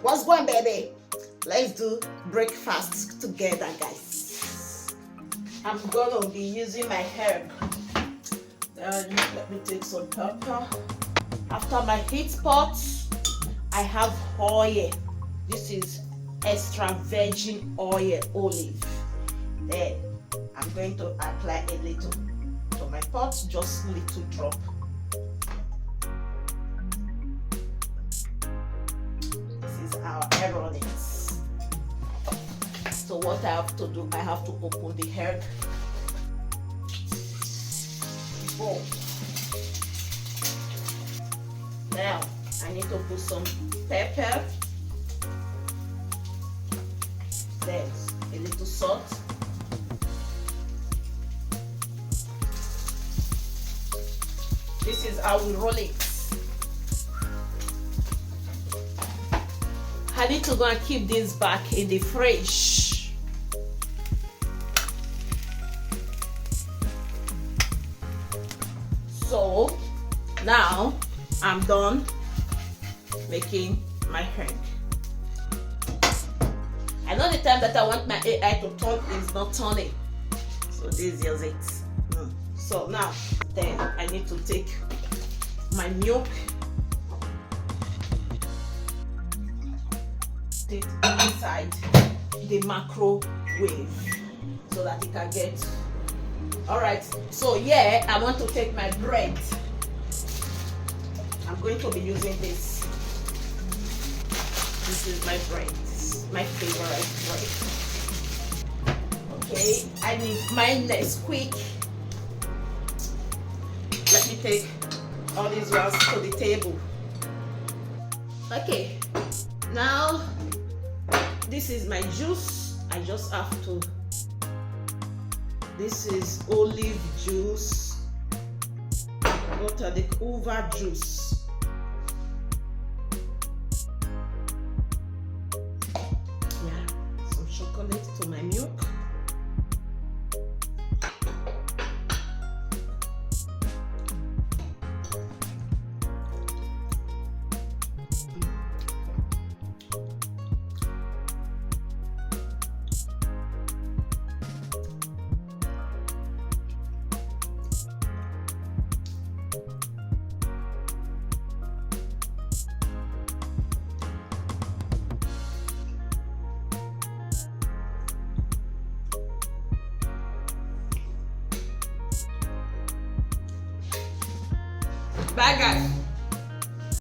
What's going, baby? Let's do breakfast together, guys. I'm gonna be using my herb. Let me take some pepper. After my heat pot, I have oil. This is extra virgin oil olive. Then I'm going to apply a little to my pot, just a little drop. This is our herb on it. So what I have to do, I have to open the herb. Oh. Now I need to put some pepper, then a little salt, this is how we roll it. I need to go and keep this back in the fridge. So now I'm done making my herb. I know the time that I want my AI to turn is not turning, so this is it. So now then I need to take my milk, put it inside the microwave so that it can get. All right, so yeah, I want to take my bread. I'm going to be using this. This is my bread. This is my favorite bread. Okay, I need my Nesquik. Let me take all these ones to the table. Okay, now this is my juice. I just have to. This is olive juice. What are the uva juice? Yeah, some chocolate to my milk. Bye, guys.